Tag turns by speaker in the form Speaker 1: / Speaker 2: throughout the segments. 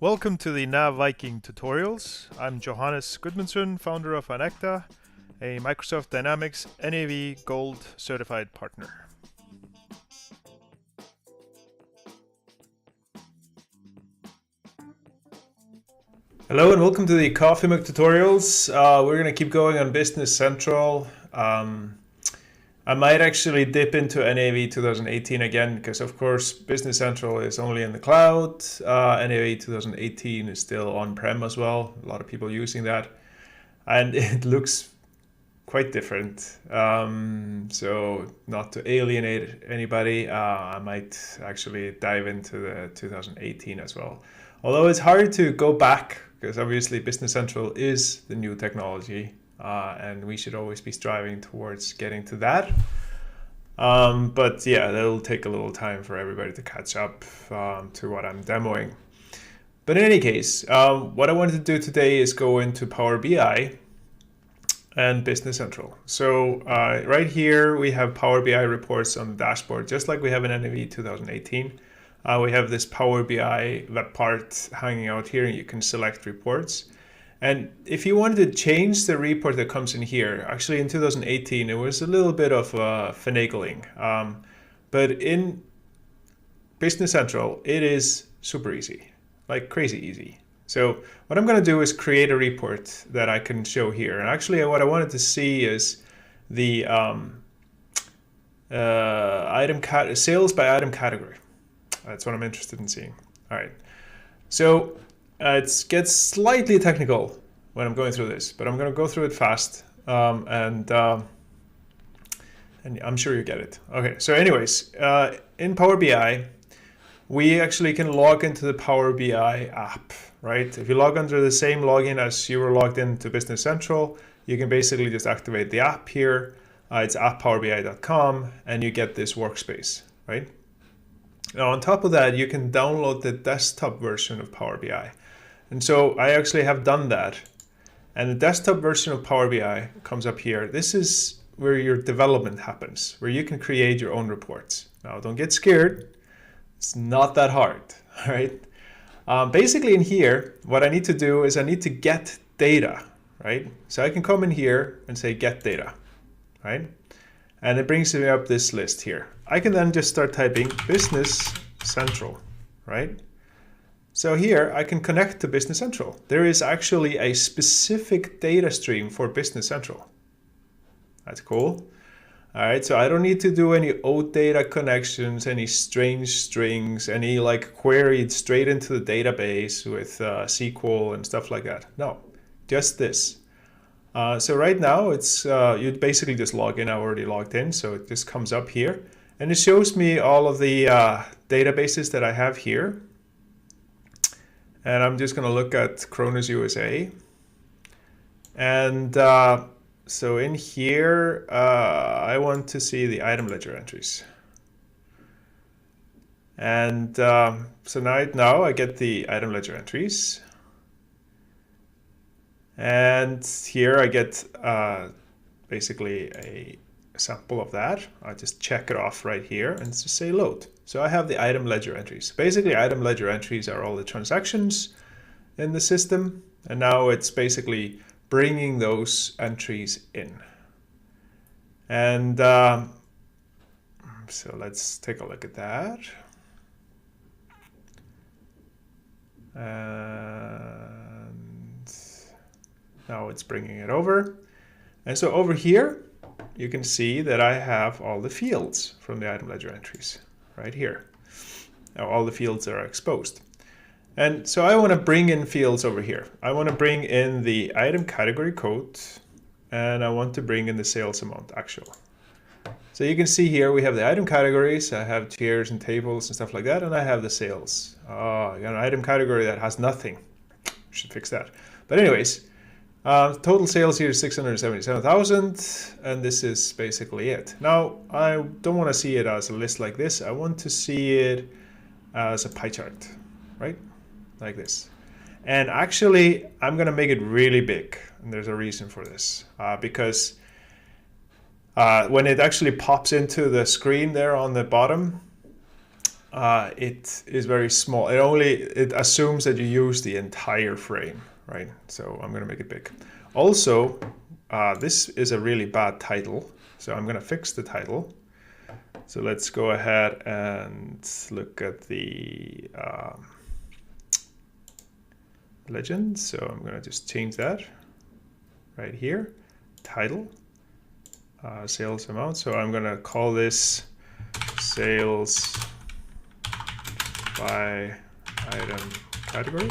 Speaker 1: Welcome to the Nav Viking tutorials. I'm Johannes Gudmundsson, founder of Anecta, a Microsoft Dynamics NAV Gold certified partner. Hello and welcome to the Coffee Mug tutorials. We're going to keep going on Business Central. I might actually dip into NAV 2018 again because, of course, Business Central is only in the cloud. NAV 2018 is still on-prem as well. A lot of people using that. And it looks quite different. So not to alienate anybody, I might actually dive into the 2018 as well. Although it's hard to go back because obviously Business Central is the new technology. And we should always be striving towards getting to that. But yeah, that'll take a little time for everybody to catch up to what I'm demoing. But in any case, what I wanted to do today is go into Power BI and Business Central. So right here, we have Power BI reports on the dashboard, just like we have in NAV 2018. We have this Power BI web part hanging out here, and you can select reports. And if you wanted to change the report that comes in here, actually in 2018, it was a little bit of finagling. But in Business Central, it is super easy, like crazy easy. So what I'm going to do is create a report that I can show here. And actually what I wanted to see is the sales by item category. That's what I'm interested in seeing. All right. So it gets slightly technical when I'm going through this, but I'm going to go through it fast, and I'm sure you get it. Okay, so anyways, in Power BI, we actually can log into the Power BI app, right? If you log under the same login as you were logged into Business Central, you can basically just activate the app here. It's apppowerbi.com, and you get this workspace, right? Now, on top of that, you can download the desktop version of Power BI. And so I actually have done that. And the desktop version of Power BI comes up here. This is where your development happens, where you can create your own reports. Now, don't get scared. It's not that hard, all right? Basically in here, what I need to do is I need to get data, right? So I can come in here and say get data, right? And it brings me up this list here. I can then just start typing Business Central, right? So here I can connect to Business Central. There is actually a specific data stream for Business Central. That's cool. All right, so I don't need to do any OData connections, any strange strings, any like query straight into the database with SQL and stuff like that. No, just this. So right now it's you basically just log in. I already logged in, so it just comes up here. And it shows me all of the databases that I have here. And I'm just going to look at Cronus USA. And so in here, I want to see the item ledger entries. And so now I get the item ledger entries. And here I get basically a sample of that. I just check it off right here and just say load. So I have the item ledger entries. Basically, item ledger entries are all the transactions in the system. And now it's basically bringing those entries in. And so let's take a look at that. And now it's bringing it over. And so over here, you can see that I have all the fields from the item ledger entries right here. Now all the fields are exposed. And so I want to bring in fields over here. I want to bring in the item category code, and I want to bring in the sales amount actual. So you can see here we have the item categories. I have tiers and tables and stuff like that, and I have the sales. I got an item category that has nothing. Should fix that. But anyways, total sales here is 677,000, and this is basically it. Now, I don't want to see it as a list like this. I want to see it as a pie chart, right? Like this. And actually, I'm going to make it really big. And there's a reason for this. Because when it actually pops into the screen there on the bottom, it is very small. It assumes that you use the entire frame, right? So I'm gonna make it big. Also, this is a really bad title, so I'm gonna fix the title. So let's go ahead and look at the legend. So I'm gonna just change that right here, title, sales amount. So I'm gonna call this sales by item category.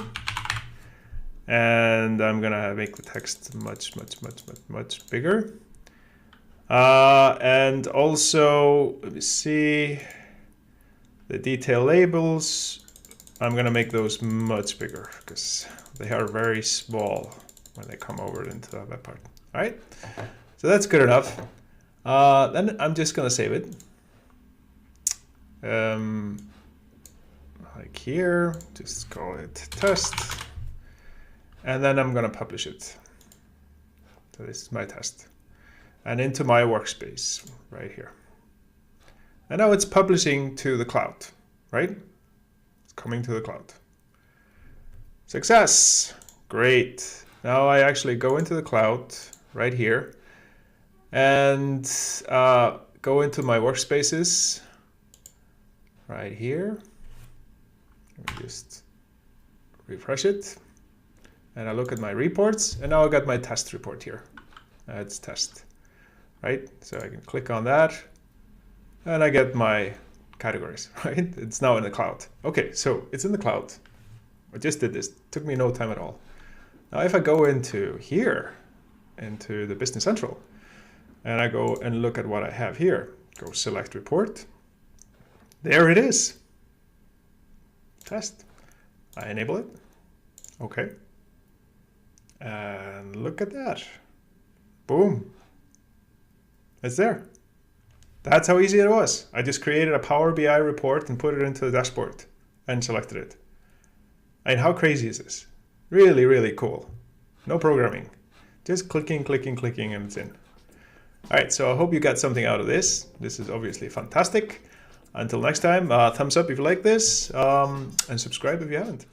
Speaker 1: And I'm gonna make the text much bigger. And also, let me see, the detail labels, I'm gonna make those much bigger because they are very small when they come over into the web part. All right, so that's good enough. Then I'm just gonna save it. Like here, just call it test. And then I'm gonna publish it. So this is my test. And into my workspace right here. And now it's publishing to the cloud, right? It's coming to the cloud. Success, great. Now I actually go into the cloud right here and go into my workspaces right here. Let me just refresh it. And I look at my reports, and now I got my test report here. It's test, right? So I can click on that, and I get my categories, right? It's now in the cloud. Okay, so it's in the cloud. I just did this. It took me no time at all. Now if I go into here, into the Business Central, and I go and look at what I have here, go select report. There it is. Test. I enable it. Okay. And look at that. Boom. It's there. That's how easy it was. I just created a Power BI report and put it into the dashboard and selected it. And how crazy is this? Really, really cool. No programming. Just clicking, and it's in. All right, so I hope you got something out of this. This is obviously fantastic. Until next time, thumbs up if you like this, and subscribe if you haven't.